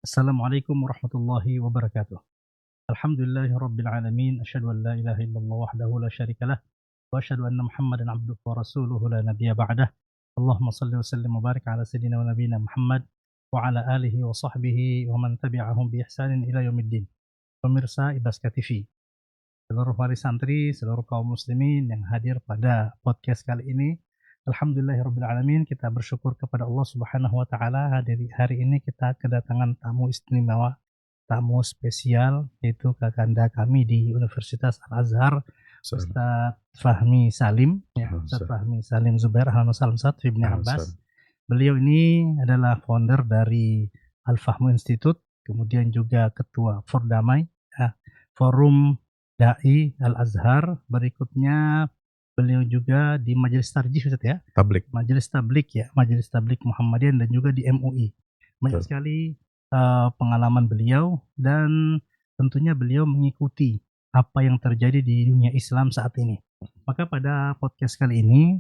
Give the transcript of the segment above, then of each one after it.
Assalamualaikum warahmatullahi wabarakatuh. Alhamdulillahirabbil alamin, asyhadu an la ilaha illallah wahdahu la syarikalah, wa asyhadu anna Muhammadan abduhu wa rasuluhu la nabiyya ba'dah. Allahumma shalli wa sallim wa barik ala sayyidina wa nabiyyina Muhammad wa ala alihi wa sahbihi wa man tabi'ahum bi ihsanin ila yaumiddin. Pemirsa Ibaska TV, seluruh wali santri, seluruh kaum muslimin yang hadir pada podcast kali ini, alhamdulillahirabbil alamin, kita bersyukur kepada Allah Subhanahu wa taala, hari ini kita kedatangan tamu istimewa, tamu spesial, yaitu kakanda kami di Universitas Al-Azhar, Salam. Ustadz Fahmi Salim, ya, Ustadz Salam. Fahmi Salim Zubair, Ahlan wa sahlan Ustadz Ibni Abbas. Salam. Beliau ini adalah founder dari Al-Fahmu Institute, kemudian juga ketua Fordamai, Forum Dai Al-Azhar. Berikutnya beliau juga di Majelis Tarjih, Ustaz, ya. Tablik. Majelis Tablik, ya, Majelis Tablik Muhammadiyah, dan juga di MUI. Banyak Betul. sekali pengalaman beliau, dan tentunya beliau mengikuti apa yang terjadi di dunia Islam saat ini. Maka pada podcast kali ini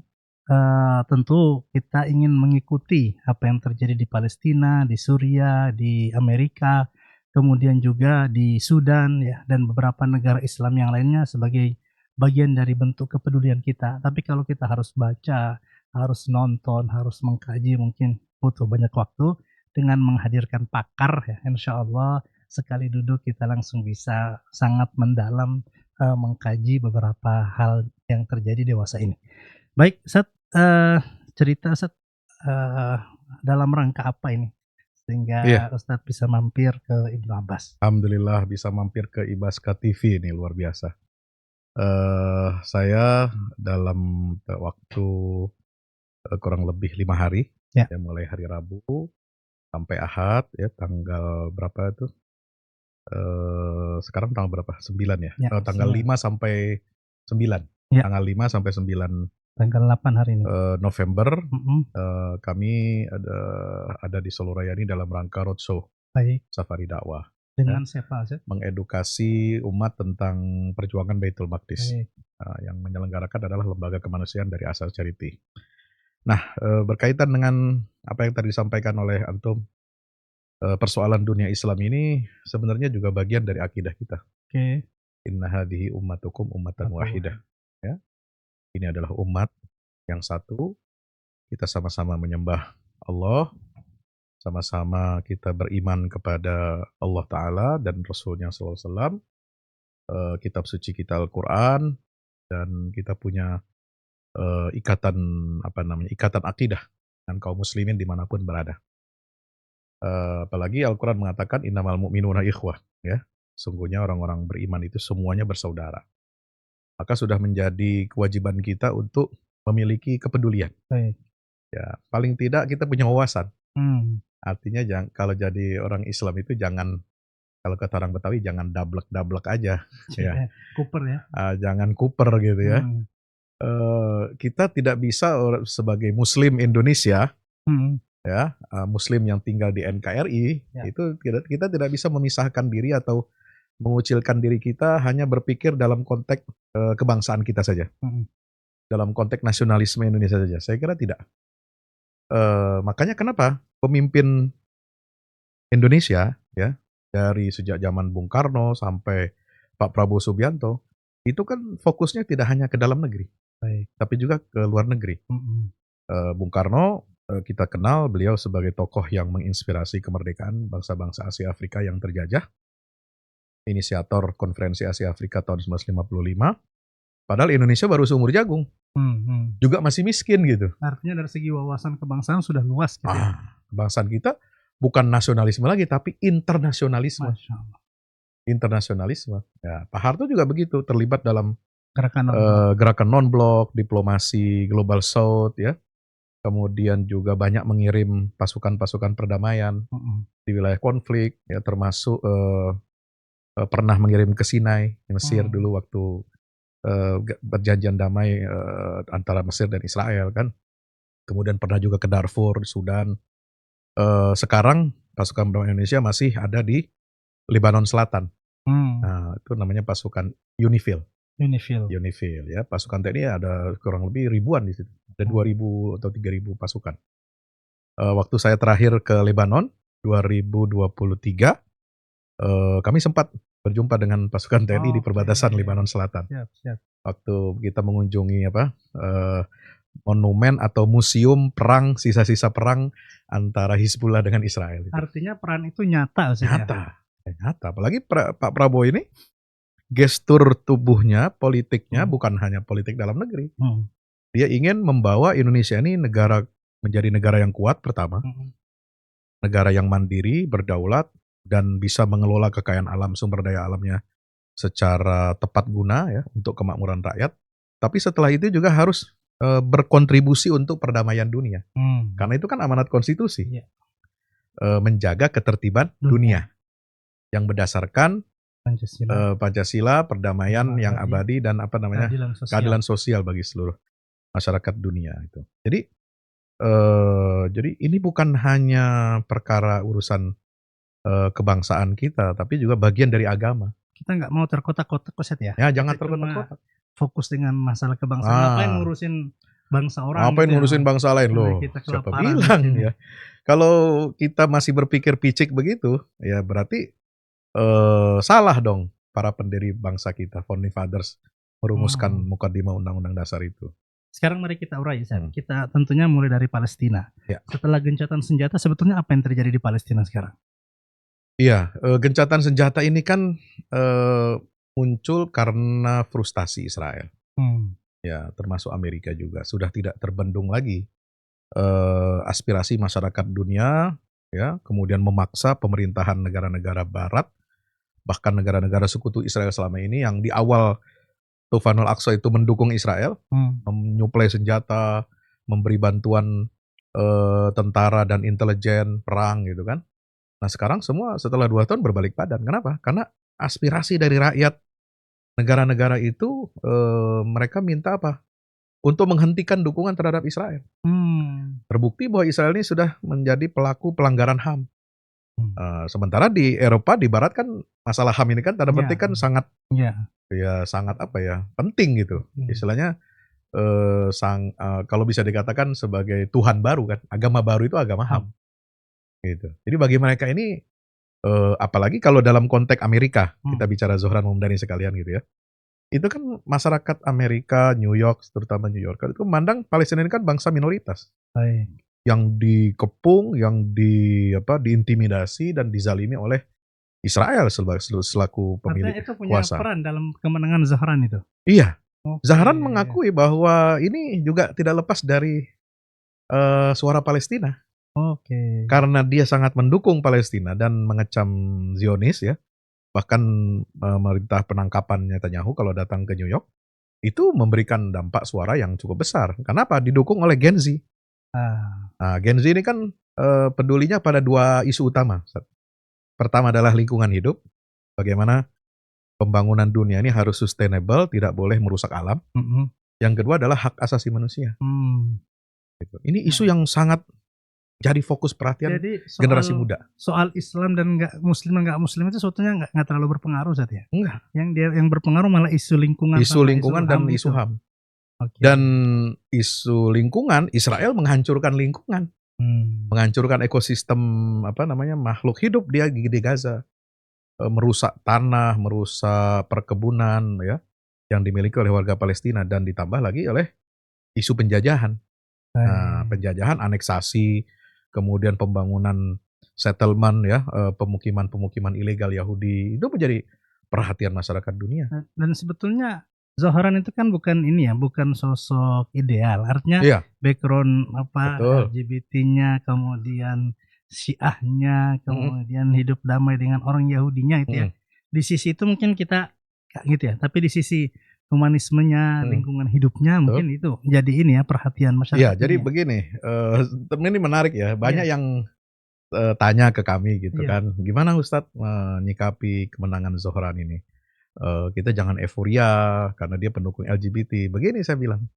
tentu kita ingin mengikuti apa yang terjadi di Palestina, di Suriah, di Amerika, kemudian juga di Sudan, ya, dan beberapa negara Islam yang lainnya sebagai bagian dari bentuk kepedulian kita. Tapi kalau kita harus baca, harus nonton, harus mengkaji, mungkin butuh banyak waktu. Dengan menghadirkan pakar, ya, insya Allah sekali duduk kita langsung bisa sangat mendalam mengkaji beberapa hal yang terjadi dewasa ini. Baik, Ustaz, cerita Ustaz, dalam rangka apa ini sehingga Iya. Ustadz bisa mampir ke Ibnu Abbas? Alhamdulillah bisa mampir ke Ibaska TV, ini luar biasa. Saya dalam waktu kurang lebih 5 hari, Ya. ya, mulai hari Rabu sampai Ahad, ya, tanggal berapa itu? Sekarang tanggal berapa? 9 ya? Ya, Tanggal 9. 5 sampai 9. Ya. Tanggal 5 sampai 9 Tanggal 8 hari ini. November, Mhm. kami ada di Solorayani dalam rangka roadshow Baik. Safari Dakwah. Dengan siapa, Ustaz? Mengedukasi umat tentang perjuangan Baitul Maqdis. Baik. Yang menyelenggarakan adalah lembaga kemanusiaan dari Asal Charity. Nah, berkaitan dengan apa yang tadi disampaikan oleh antum, persoalan dunia Islam ini sebenarnya juga bagian dari akidah kita. Oke. Inna hadhihi ummatukum ummatan wahidah. Ya. Ini adalah umat yang satu. Kita sama-sama menyembah Allah, sama-sama kita beriman kepada Allah Ta'ala dan Rasulnya SAW, kitab suci kita Al-Quran, dan kita punya ikatan akidah dengan kaum muslimin dimanapun berada. Apalagi Al-Quran mengatakan innamal mu'minuna ikhwah, ya, sungguhnya orang-orang beriman itu semuanya bersaudara. Maka sudah menjadi kewajiban kita untuk memiliki kepedulian. Baik. Ya, paling tidak kita punya wawasan. Hmm. Artinya kalau jadi orang Islam itu jangan, kalau kata orang Betawi, jangan dablek-dablek aja, ya. Kuper, ya. Jangan kuper gitu, ya. Kita tidak bisa sebagai Muslim Indonesia, ya, Muslim yang tinggal di NKRI, Ya. itu kita tidak bisa memisahkan diri atau mengucilkan diri kita hanya berpikir dalam konteks kebangsaan kita saja, dalam konteks nasionalisme Indonesia saja. Saya kira tidak. Makanya kenapa pemimpin Indonesia, ya, dari sejak zaman Bung Karno sampai Pak Prabowo Subianto, itu kan fokusnya tidak hanya ke dalam negeri, Baik. tapi juga ke luar negeri. Bung Karno, kita kenal beliau sebagai tokoh yang menginspirasi kemerdekaan bangsa-bangsa Asia Afrika yang terjajah, inisiator konferensi Asia Afrika tahun 1955, padahal Indonesia baru seumur jagung, juga masih miskin gitu. Artinya dari segi wawasan kebangsaan sudah luas gitu, ya. Kebangsaan kita bukan nasionalisme lagi, tapi internasionalisme. Masya Allah. Internasionalisme. Ya, Pak Harto juga begitu, terlibat dalam Gerakan non-blok, diplomasi Global South, ya. Kemudian juga banyak mengirim pasukan-pasukan perdamaian di wilayah konflik, ya, termasuk pernah mengirim ke Sinai, Mesir dulu waktu perjanjian damai antara Mesir dan Israel, kan. Kemudian pernah juga ke Darfur, Sudan. Sekarang pasukan perdamaian Indonesia masih ada di Lebanon Selatan. Nah, itu namanya pasukan UNIFIL, ya. Pasukan TNI ada kurang lebih ribuan di situ. Ada 2.000 atau 3.000 pasukan. Waktu saya terakhir ke Lebanon, 2023 kami sempat berjumpa dengan pasukan TNI di perbatasan Oke. Lebanon Selatan. Siap. Waktu kita mengunjungi monumen atau museum perang, sisa-sisa perang antara Hizbullah dengan Israel. Artinya peran itu nyata, Ustaz, ya? Nyata. Apalagi Pak Prabowo ini gestur tubuhnya, politiknya bukan hanya politik dalam negeri. Dia ingin membawa Indonesia ini menjadi negara yang kuat pertama, negara yang mandiri, berdaulat, dan bisa mengelola kekayaan alam, sumber daya alamnya secara tepat guna ya untuk kemakmuran rakyat. Tapi setelah itu juga harus berkontribusi untuk perdamaian dunia. Karena itu kan amanat konstitusi. Iya. Menjaga ketertiban dunia yang berdasarkan Pancasila, perdamaian yang abadi dan keadilan sosial bagi seluruh masyarakat dunia itu. Jadi ini bukan hanya perkara urusan kebangsaan kita, tapi juga bagian dari agama. Kita nggak mau terkotak-kotak, Ustaz, ya? Ya, jangan terkotak-kotak. Fokus dengan masalah kebangsaan. Ngapain ngurusin bangsa orang? Ngapain ngurusin bangsa lain loh? Siapa bilang ya? Kalau kita masih berpikir picik begitu, ya berarti salah dong para pendiri bangsa kita, founding fathers, merumuskan mukadimah undang-undang dasar itu. Sekarang mari kita urai, Ustaz. Kita tentunya mulai dari Palestina. Ya. Setelah gencatan senjata, sebetulnya apa yang terjadi di Palestina sekarang? Iya, gencatan senjata ini kan muncul karena frustasi Israel. Ya, termasuk Amerika juga sudah tidak terbendung lagi aspirasi masyarakat dunia, ya, kemudian memaksa pemerintahan negara-negara Barat, bahkan negara-negara sekutu Israel selama ini yang di awal Tufanul Aqsa itu mendukung Israel, menyuplai senjata, memberi bantuan tentara dan intelijen perang gitu kan. Nah sekarang semua setelah 2 tahun berbalik badan. Kenapa? Karena aspirasi dari rakyat negara-negara itu mereka minta apa? Untuk menghentikan dukungan terhadap Israel. Terbukti bahwa Israel ini sudah menjadi pelaku pelanggaran HAM. Sementara di Eropa, di Barat kan masalah HAM ini kan tanda petik kan sangat penting gitu. Istilahnya kalau bisa dikatakan sebagai Tuhan baru kan, agama baru itu agama HAM. Gitu. Jadi bagi mereka ini apalagi kalau dalam konteks Amerika, kita bicara Zohran Memdani sekalian gitu ya. Itu kan masyarakat Amerika, New York, terutama New York itu memandang Palestina ini kan bangsa minoritas. Yang dikepung, yang diintimidasi dan dizalimi oleh Israel selaku pemilik itu punya kuasa. Peran dalam kemenangan Zahran itu. Iya. Zahran mengakui bahwa ini juga tidak lepas dari suara Palestina. Karena dia sangat mendukung Palestina dan mengecam Zionis ya, bahkan memerintah penangkapan Netanyahu kalau datang ke New York, itu memberikan dampak suara yang cukup besar. Kenapa? Didukung oleh Gen Z. Nah, Gen Z ini kan pedulinya pada 2 isu utama. Pertama adalah lingkungan hidup, bagaimana pembangunan dunia ini harus sustainable, tidak boleh merusak alam. Yang kedua adalah hak asasi manusia. Ini isu yang sangat jadi fokus perhatian generasi muda. Soal Islam dan nggak Muslim itu sebetulnya nggak terlalu berpengaruh saat ya. Enggak. Yang berpengaruh malah isu lingkungan. Isu lingkungan dan isu HAM. Dan isu lingkungan, Israel menghancurkan lingkungan, menghancurkan ekosistem makhluk hidup dia di Gaza, merusak tanah, merusak perkebunan ya yang dimiliki oleh warga Palestina dan ditambah lagi oleh isu penjajahan. Nah, penjajahan, aneksasi, kemudian pembangunan settlement ya, pemukiman ilegal Yahudi itu menjadi perhatian masyarakat dunia. Dan sebetulnya Zohran itu kan bukan sosok ideal. Artinya background LGBT-nya, kemudian Syiahnya, kemudian hidup damai dengan orang Yahudinya itu ya. Di sisi itu mungkin kita gitu ya, tapi di sisi humanismenya, lingkungan hidupnya mungkin itu jadi perhatian masyarakat. Iya, jadi begini, ini menarik ya. Banyak yang tanya ke kami gitu kan, gimana Ustadz menyikapi kemenangan Zohran ini? Kita jangan euforia karena dia pendukung LGBT. Begini saya bilang,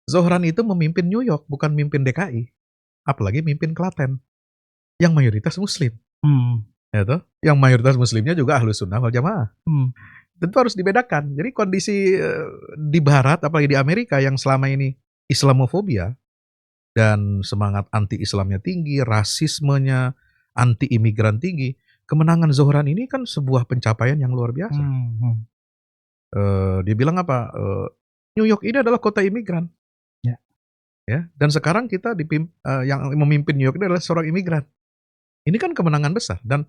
Zohran itu memimpin New York, bukan memimpin DKI, apalagi memimpin Klaten, yang mayoritas Muslim. Yang mayoritas Muslimnya juga Ahlus Sunnah wal Jamaah. Tentu harus dibedakan. Jadi kondisi di Barat, apalagi di Amerika yang selama ini Islamofobia dan semangat anti-Islamnya tinggi, rasismenya, anti imigran tinggi. Kemenangan Zohran ini kan sebuah pencapaian yang luar biasa. Dia bilang apa? New York ini adalah kota imigran. Ya. Ya, dan sekarang kita yang memimpin New York ini adalah seorang imigran. Ini kan kemenangan besar dan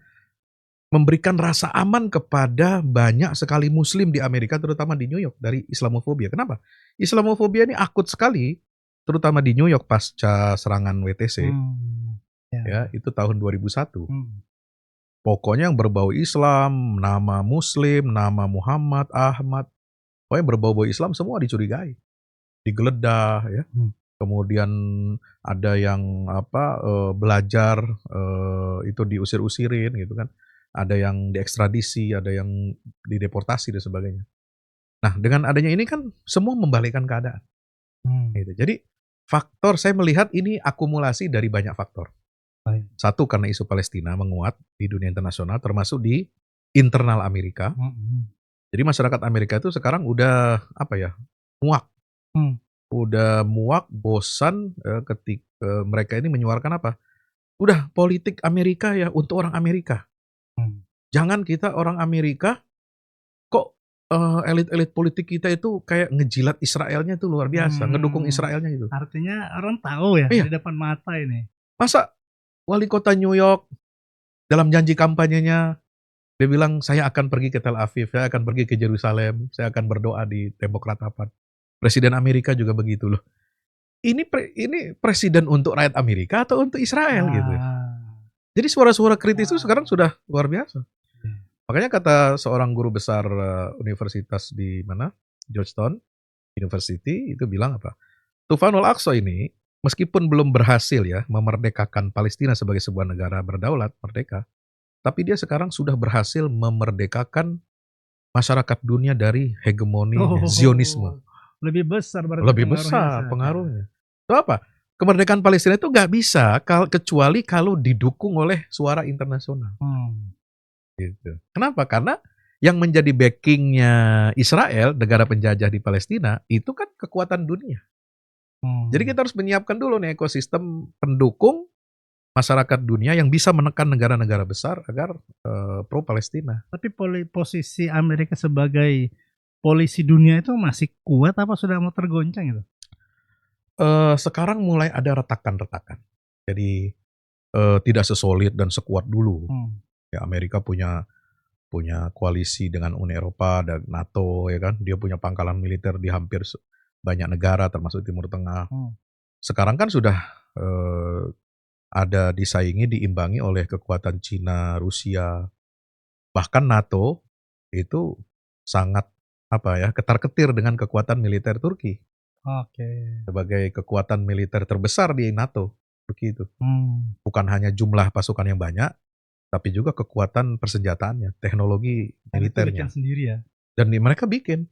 memberikan rasa aman kepada banyak sekali Muslim di Amerika, terutama di New York, dari Islamofobia. Kenapa? Islamofobia ini akut sekali, terutama di New York pasca serangan WTC. Ya, itu tahun 2001. Pokoknya yang berbau Islam, nama Muslim, nama Muhammad, Ahmad, pokoknya berbau-bau Islam semua dicurigai, digeledah, ya. Kemudian ada yang belajar itu diusir-usirin gitu kan. Ada yang diekstradisi, ada yang dideportasi dan sebagainya. Nah, dengan adanya ini kan semua membalikkan keadaan. Gitu. Jadi faktor saya melihat ini akumulasi dari banyak faktor. Baik. Satu, karena isu Palestina menguat di dunia internasional, termasuk di internal Amerika. Jadi masyarakat Amerika itu sekarang udah muak. Udah muak, bosan ketika mereka ini menyuarakan apa? Udah politik Amerika ya untuk orang Amerika. Jangan kita orang Amerika kok elit-elit politik kita itu kayak ngejilat Israelnya itu luar biasa, ngedukung Israelnya gitu. Artinya orang tahu ya di depan mata ini. Masa wali kota New York dalam janji kampanyenya dia bilang saya akan pergi ke Tel Aviv, saya akan pergi ke Yerusalem, saya akan berdoa di tembok ratapan. Presiden Amerika juga begitu loh. Ini presiden untuk rakyat Amerika atau untuk Israel gitu. Jadi suara-suara kritis itu sekarang sudah luar biasa. Makanya kata seorang guru besar universitas di mana? Georgetown University itu bilang apa? Tufanul Aqsa ini meskipun belum berhasil ya memerdekakan Palestina sebagai sebuah negara berdaulat, merdeka, tapi dia sekarang sudah berhasil memerdekakan masyarakat dunia dari hegemoni Zionisme. Lebih besar berarti Lebih besar pengaruhnya. Itu apa? Kemerdekaan Palestina itu nggak bisa kecuali kalau didukung oleh suara internasional. Gitu. Kenapa? Karena yang menjadi backingnya Israel, negara penjajah di Palestina, itu kan kekuatan dunia. Jadi kita harus menyiapkan dulu nih ekosistem pendukung masyarakat dunia yang bisa menekan negara-negara besar agar pro Palestina. Tapi posisi Amerika sebagai polisi dunia itu masih kuat apa sudah mau tergoncang itu? Sekarang mulai ada retakan-retakan. Jadi tidak sesolid dan sekuat dulu. Ya, Amerika punya koalisi dengan Uni Eropa dan NATO, ya kan. Dia punya pangkalan militer di hampir banyak negara termasuk Timur Tengah. Sekarang kan sudah ada diimbangi oleh kekuatan Cina, Rusia, bahkan NATO itu sangat ketar-ketir dengan kekuatan militer Turki. Sebagai kekuatan militer terbesar di NATO, Turki itu. Bukan hanya jumlah pasukan yang banyak, tapi juga kekuatan persenjataannya, teknologi militernya. Sendiri ya. Dan mereka bikin,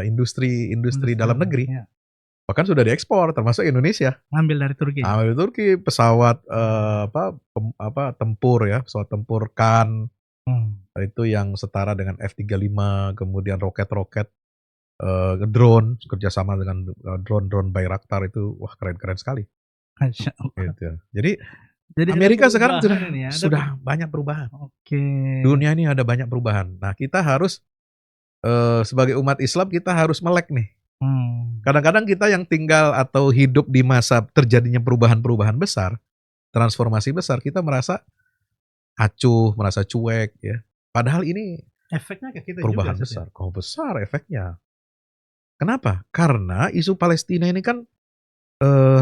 industri dalam negeri. Ya. Bahkan sudah diekspor, termasuk Indonesia. Ngambil dari Turki. Ambil dari Turki, pesawat tempur ya, pesawat tempur Kan. Itu yang setara dengan F-35, kemudian roket-roket, drone, kerjasama dengan drone Bayraktar itu, wah keren-keren sekali. Gitu. Jadi Amerika sekarang sudah banyak perubahan. Dunia ini ada banyak perubahan. Nah kita harus sebagai umat Islam kita harus melek nih. Kadang-kadang kita yang tinggal atau hidup di masa terjadinya perubahan-perubahan besar, transformasi besar, kita merasa acuh, merasa cuek ya. Padahal ini efeknya ke kita perubahan juga, besar. Kok besar efeknya? Kenapa? Karena isu Palestina ini kan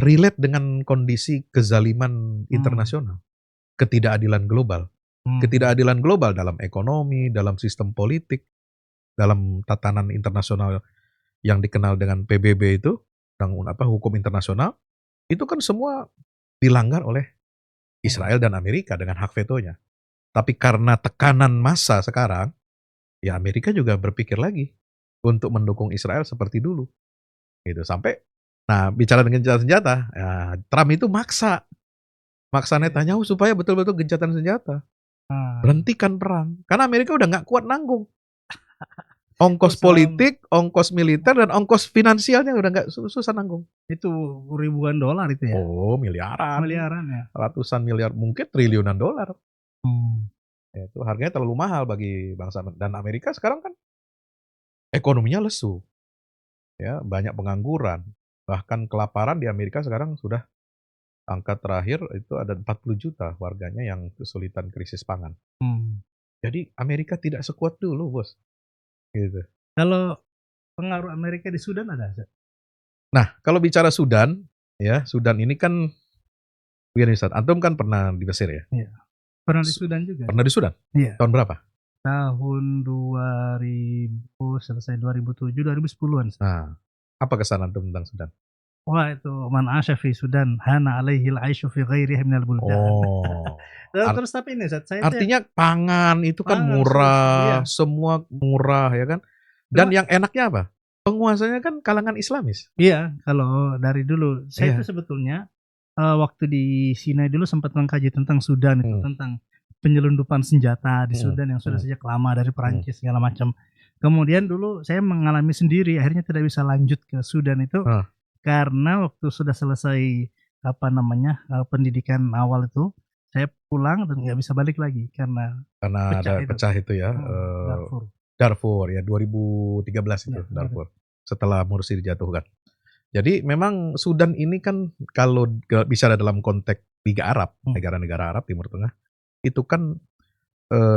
relate dengan kondisi kezaliman internasional, ketidakadilan global. Ketidakadilan global dalam ekonomi, dalam sistem politik, dalam tatanan internasional yang dikenal dengan PBB itu, hukum internasional, itu kan semua dilanggar oleh Israel dan Amerika dengan hak vetonya. Tapi karena tekanan massa sekarang, ya Amerika juga berpikir lagi untuk mendukung Israel seperti dulu. Gitu sampai, bicara dengan gencatan senjata, ya, Trump itu maksa Netanyahu supaya betul-betul gencatan senjata. Berhentikan perang. Karena Amerika udah nggak kuat nanggung. Ongkos Selama politik, ongkos militer, dan ongkos finansialnya udah nggak susah nanggung. itu ribuan dolar itu ya? Oh, miliaran, Miliaran ya? ratusan miliar, mungkin triliunan dolar. Hmm. Ya, itu harganya terlalu mahal bagi bangsa. Dan Amerika sekarang kan ekonominya lesu, ya banyak pengangguran, bahkan kelaparan di Amerika sekarang sudah angka terakhir itu ada 40 juta warganya yang kesulitan krisis pangan. Hmm. Jadi Amerika tidak sekuat dulu, bos. Gitu. Kalau pengaruh Amerika di Sudan ada? Nah, kalau bicara Sudan, ya Sudan ini kan begini Ustaz, antum kan pernah di Mesir ya? Iya. Pernah di Sudan juga? Pernah di Sudan? Iya. Tahun berapa? Tahun 2000, selesai 2007, 2010-an. Nah, apa kesan antum tentang Sudan? Wah itu, man asya fi Sudan, hana alaihil aisyu fi ghairihi minal buldan. Oh. Terus tapi ini Ustaz, saya Artinya pangan itu kan Pangan, murah, iya. semua murah ya kan? Dan Cuma yang enaknya apa? Penguasanya kan kalangan Islamis. iya, kalau dari dulu. Saya itu Iya. sebetulnya, waktu di Sinai dulu sempat mengkaji tentang Sudan itu, Hmm. tentang penyelundupan senjata di Sudan yang sudah sejak lama dari Perancis segala macam. Kemudian dulu saya mengalami sendiri, akhirnya tidak bisa lanjut ke Sudan itu, karena waktu sudah selesai, pendidikan awal itu, saya pulang dan nggak bisa balik lagi karena Karena pecah itu ya, Darfur. Darfur ya 2013 itu Ya, Darfur, setelah Mursi dijatuhkan. Jadi memang Sudan ini kan kalau bicara dalam konteks Liga Arab, negara-negara Arab Timur Tengah, itu kan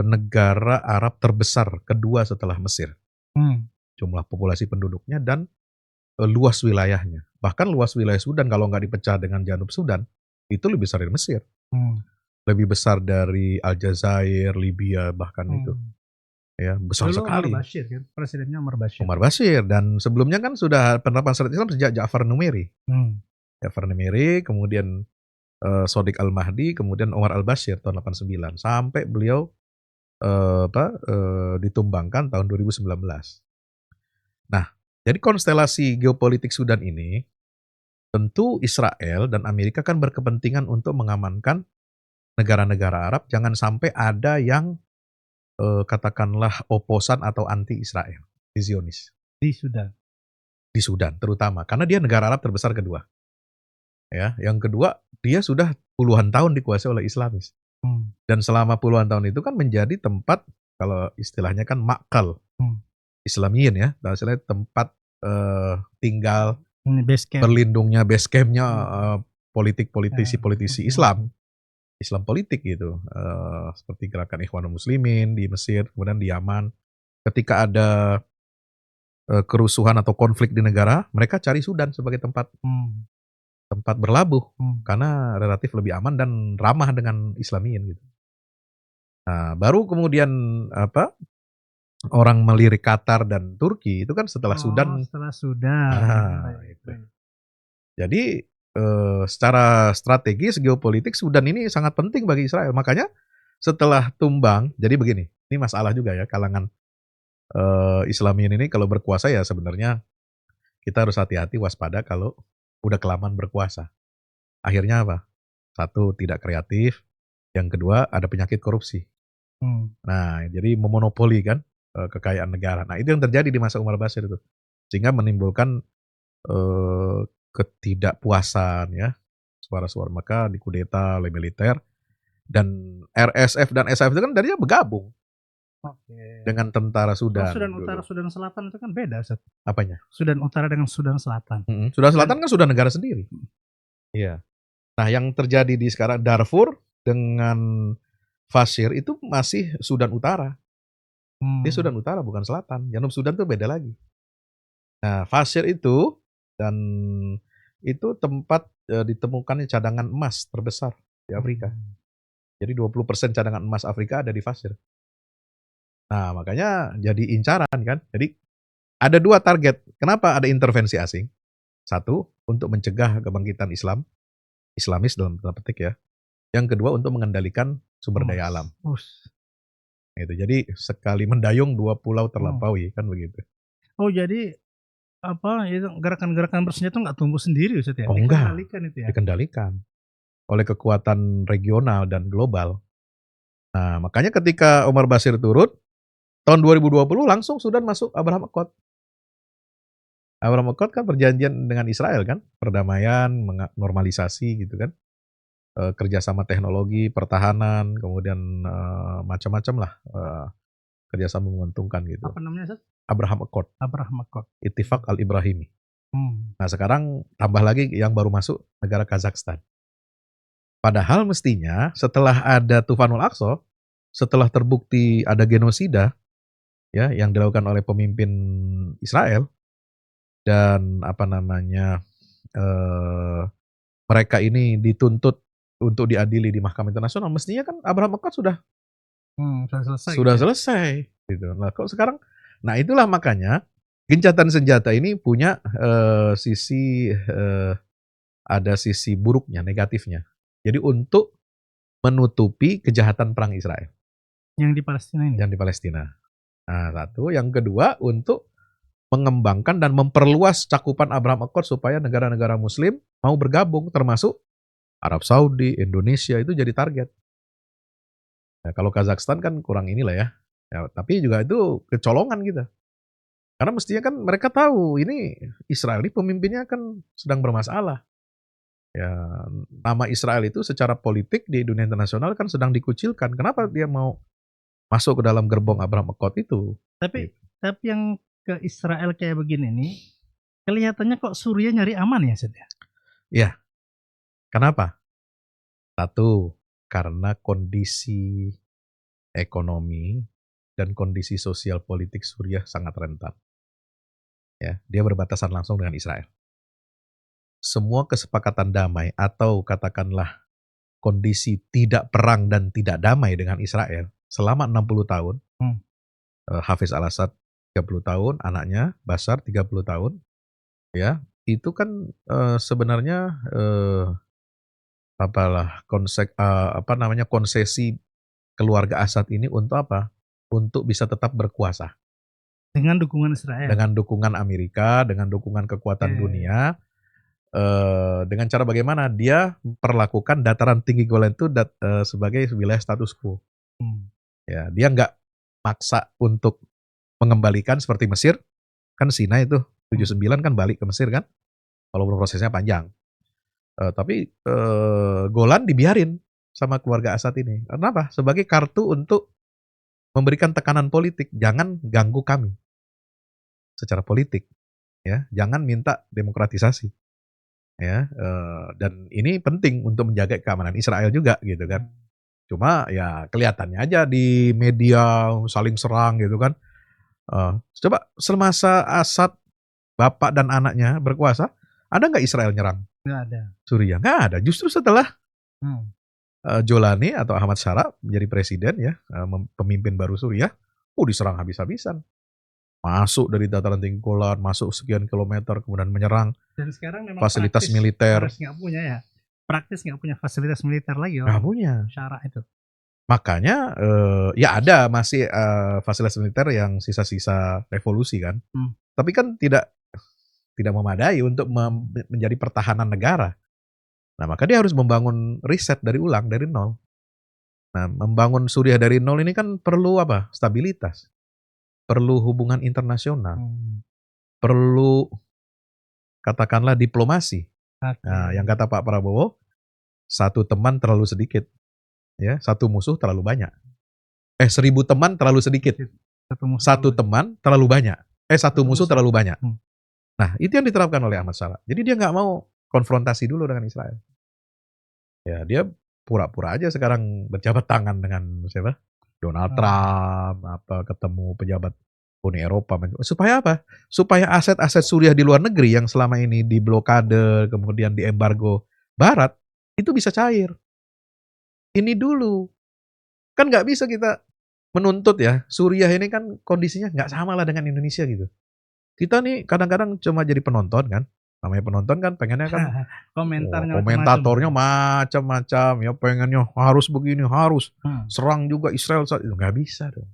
negara Arab terbesar kedua setelah Mesir. Jumlah populasi penduduknya dan luas wilayahnya. Bahkan luas wilayah Sudan kalau nggak dipecah dengan Janub Sudan, itu lebih besar dari Mesir. Lebih besar dari Aljazair, Libya bahkan itu. Ya, besar Dulu sekali. Omar Bashir kan, presidennya Omar Bashir. Omar Bashir, dan sebelumnya kan sudah penerapan syariat Islam sejak Ja'far Numeri. Ja'far Numeri, kemudian Shodiq Al-Mahdi, kemudian Omar Al-Bashir tahun 89 sampai beliau ditumbangkan tahun 2019. Nah, jadi konstelasi geopolitik Sudan ini tentu Israel dan Amerika kan berkepentingan untuk mengamankan negara-negara Arab jangan sampai ada yang katakanlah oposan atau anti Israel, di Zionis. Di Sudan. Di Sudan terutama, karena dia negara Arab terbesar kedua. Ya, yang kedua, dia sudah puluhan tahun dikuasai oleh Islamis. Dan selama puluhan tahun itu kan menjadi tempat, kalau istilahnya kan makal Islamiyin ya, istilahnya tempat tinggal, berlindungnya, base campnya politisi Islam. Islam politik gitu, seperti gerakan Ikhwanul Muslimin di Mesir, kemudian di Yaman. Ketika ada kerusuhan atau konflik di negara, mereka cari Sudan sebagai tempat berlabuh, karena relatif lebih aman dan ramah dengan Islamiyin gitu. Nah, baru kemudian orang melirik Qatar dan Turki itu kan setelah Sudan. Setelah Sudan. Itu. Jadi secara strategis geopolitik Sudan ini sangat penting bagi Israel. Makanya setelah tumbang, jadi begini, ini masalah juga ya kalangan Islamiyin ini kalau berkuasa ya sebenarnya kita harus hati-hati waspada kalau udah kelamaan berkuasa. Akhirnya apa? Satu, tidak kreatif. Yang kedua, ada penyakit korupsi. Nah, jadi memonopoli kan kekayaan negara. Nah, itu yang terjadi di masa Umar Bashir itu. Sehingga menimbulkan ketidakpuasan ya, suara-suara, maka dikudeta oleh militer, dan RSF dan SAF itu kan tadinya bergabung dengan tentara Sudan. Sudan Utara, Sudan Selatan itu kan beda, Ustaz. Apanya? Sudan Utara dengan Sudan Selatan. Sudan Selatan kan sudah negara sendiri. Iya. Nah, yang terjadi di sekarang Darfur dengan Fasir itu masih Sudan Utara. Dia Sudan Utara bukan Selatan. Janub Sudan itu beda lagi. Nah, Fasir itu dan itu tempat ditemukannya cadangan emas terbesar di Afrika. Jadi 20% cadangan emas Afrika ada di Fasir. Nah, makanya jadi incaran kan. Jadi ada dua target. Kenapa ada intervensi asing? Satu, untuk mencegah kebangkitan Islamis dalam tanda petik ya. Yang kedua, untuk mengendalikan sumber daya alam. Itu. Jadi sekali mendayung dua pulau terlampaui kan begitu. Oh, jadi itu gerakan-gerakan bersenjata nggak tumbuh sendiri Ustaz ya? Oh, enggak. Dikendalikan itu ya? Dikendalikan oleh kekuatan regional dan global. Nah, makanya ketika Omar Bashir turun, Tahun 2020 langsung Sudan masuk Abraham Accord. Abraham Accord kan perjanjian dengan Israel kan, perdamaian, normalisasi gitu kan, kerjasama teknologi, pertahanan, kemudian macam-macam lah, kerjasama menguntungkan gitu. Apa namanya, Ustaz? Abraham Accord, Abraham Accord. Ittifaq Al-Ibrahimi. Hmm. Nah sekarang tambah lagi yang baru masuk negara Kazakhstan. Padahal mestinya setelah ada Tufanul Aqsa, setelah terbukti ada genosida ya yang dilakukan oleh pemimpin Israel dan apa namanya mereka ini dituntut untuk diadili di Mahkamah Internasional, mestinya kan Abraham Accord sudah Selesai. sudah selesai gitu. Nah, kok sekarang nah itulah makanya gencatan senjata ini punya ada sisi buruknya, negatifnya. Jadi untuk menutupi kejahatan perang Israel. Yang di Palestina ini? Yang di Palestina. Nah, satu. Yang kedua, untuk mengembangkan dan memperluas cakupan Abraham Accord supaya negara-negara Muslim mau bergabung, termasuk Arab Saudi, Indonesia itu jadi target. Nah, kalau Kazakhstan kan kurang inilah ya. Tapi juga itu kecolongan kita. Karena mestinya kan mereka tahu ini Israel ini pemimpinnya kan sedang bermasalah. Ya, nama Israel itu secara politik di dunia internasional kan sedang dikucilkan. Kenapa dia mau masuk ke dalam gerbong Abraham Accord itu? Tapi yang ke Israel kayak begini nih, kelihatannya kok Suriah nyari aman ya, Ustaz? Ya, kenapa? Satu, karena kondisi ekonomi dan kondisi sosial politik Suriah sangat rentan. Ya, dia berbatasan langsung dengan Israel. Semua kesepakatan damai atau katakanlah kondisi tidak perang dan tidak damai dengan Israel selama 60 tahun, Hafiz al-Assad 30 tahun, anaknya Bashar 30 tahun, ya itu kan sebenarnya konsesi keluarga Assad ini untuk apa? Untuk bisa tetap berkuasa. Dengan dukungan Israel. Dengan dukungan Amerika, dengan dukungan kekuatan dunia. Dengan cara bagaimana dia memperlakukan dataran tinggi Golan itu sebagai wilayah status quo. Ya, dia nggak maksa untuk mengembalikan seperti Mesir, kan Sinai itu 79 kan balik ke Mesir kan, walaupun prosesnya panjang. Tapi Golan dibiarin sama keluarga Assad ini. Kenapa? Sebagai kartu untuk memberikan tekanan politik, jangan ganggu kami secara politik, ya, jangan minta demokratisasi. Ya, dan ini penting untuk menjaga keamanan Israel juga gitu kan. Cuma ya kelihatannya aja di media saling serang gitu kan. Coba semasa Assad bapak dan anaknya berkuasa, ada nggak Israel nyerang? Nggak ada. Suriah nggak ada. Justru setelah Jolani atau Ahmad Syara menjadi presiden ya, pemimpin baru Suriah, diserang habis-habisan. Masuk dari dataran tinggi Golan, masuk sekian kilometer, kemudian menyerang. Dan sekarang memang fasilitas militer. Nggak punya ya. Praktis nggak punya fasilitas militer lagi. Nggak punya. Syarat itu. Makanya ya ada masih fasilitas militer yang sisa-sisa revolusi kan. Tapi kan tidak memadai untuk menjadi pertahanan negara. Nah, maka dia harus membangun riset dari nol. Nah, membangun Suriah dari nol ini kan perlu apa? Stabilitas. Perlu hubungan internasional. Perlu katakanlah diplomasi. Nah, yang kata Pak Prabowo, satu teman terlalu sedikit. Ya, satu musuh terlalu banyak. 1000 teman terlalu sedikit. Satu teman terlalu banyak. Satu musuh terlalu banyak. Nah, itu yang diterapkan oleh Ahmad Syara. Jadi dia nggak mau konfrontasi dulu dengan Israel. Ya, dia pura-pura aja sekarang berjabat tangan dengan siapa? Donald Trump, ketemu pejabat Uni Eropa. Supaya apa? Supaya aset-aset Suriah di luar negeri yang selama ini diblokade, kemudian diembargo Barat, itu bisa cair. Ini dulu. Kan nggak bisa kita menuntut ya, Suriah ini kan kondisinya nggak sama lah dengan Indonesia gitu. Kita nih kadang-kadang cuma jadi penonton kan. Namanya penonton kan pengennya kan komentatornya macam-macam ya, pengennya harus begini, harus serang juga Israel. Nggak bisa dong.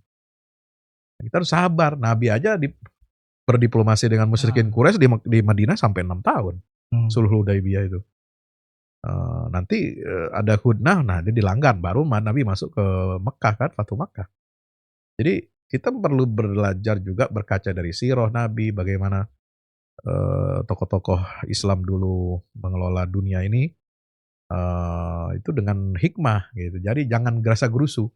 Kita harus sabar. Nabi aja berdiplomasi dengan musyrikin Quraisy di Madinah sampai 6 tahun. Sulhul Hudaybiyah itu. Nanti ada hudnah, nah dia dilanggar, baru Nabi masuk ke Mekah kan, Fatu Makkah. Jadi kita perlu belajar juga berkaca dari sirah Nabi, bagaimana tokoh-tokoh Islam dulu mengelola dunia ini itu dengan hikmah gitu. Jadi jangan gerasa-gerusu.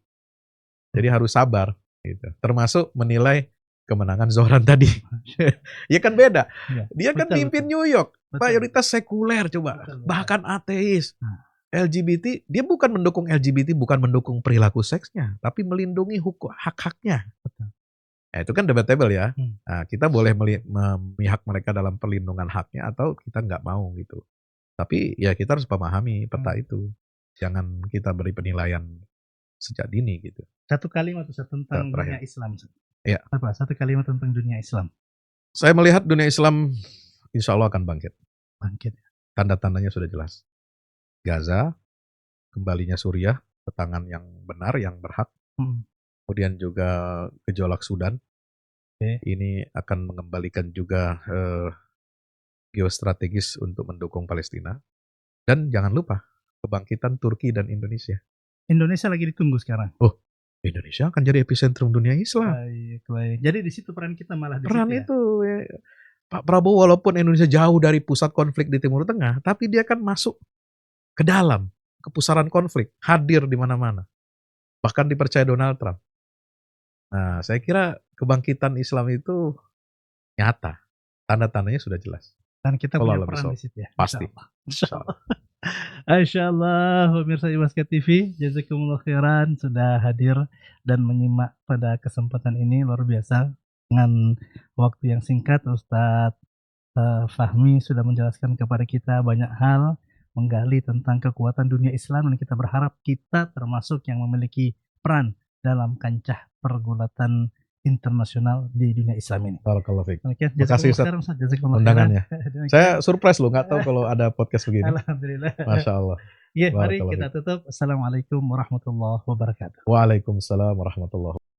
Jadi harus sabar gitu. Termasuk menilai kemenangan Zohran tadi. Ya kan beda. Iya, Dia kan betul, pimpin betul. New York, Betul. mayoritas sekuler coba, Betul, betul. bahkan ateis. Nah. LGBT, dia bukan mendukung LGBT, bukan mendukung perilaku seksnya, tapi melindungi hak-haknya. Betul. Nah, itu kan debatable ya. Hmm. Nah, kita boleh memihak mereka dalam perlindungan haknya atau kita nggak mau gitu. Tapi ya kita harus memahami peta itu. Jangan kita beri penilaian sejak dini gitu. Satu kalimat Ustaz tentang Terakhir. dunia Islam. Iya. Apa? Satu kalimat tentang dunia Islam. Saya melihat dunia Islam insya Allah akan bangkit. Bangkit. Tanda-tandanya sudah jelas. Gaza, kembalinya Suriah ke tangan yang benar, yang berhak. Kemudian juga gejolak Sudan. Ini akan mengembalikan juga geostrategis untuk mendukung Palestina. Dan jangan lupa kebangkitan Turki dan Indonesia. Indonesia lagi ditunggu sekarang. Oh, Indonesia akan jadi epicentrum dunia Islam. Baik. Jadi di situ peran kita malah di Peran situ, itu ya. Pak Prabowo walaupun Indonesia jauh dari pusat konflik di Timur Tengah, tapi dia kan masuk ke dalam kepusaran konflik, hadir di mana-mana. Bahkan dipercaya Donald Trump. Nah, saya kira kebangkitan Islam itu nyata. Tanda-tandanya sudah jelas. Dan kita Allah punya lebih peran sok. di situ ya. Pasti. Insyaallah. Insyaallah pemirsa Ibaska TV, jazakumullah khairan sudah hadir dan menyimak pada kesempatan ini luar biasa. Dengan waktu yang singkat Ustadz Fahmi sudah menjelaskan kepada kita banyak hal, menggali tentang kekuatan dunia Islam, dan kita berharap kita termasuk yang memiliki peran dalam kancah pergulatan internasional di dunia Islam ini. Barakallahu fiik. Terima kasih Ustaz undangannya. Saya surprise loh, nggak tahu kalau ada podcast begini. Alhamdulillah. Masya Allah. Ya, mari kita tutup. Assalamualaikum warahmatullahi wabarakatuh. Waalaikumsalam warahmatullahi wabarakatuh.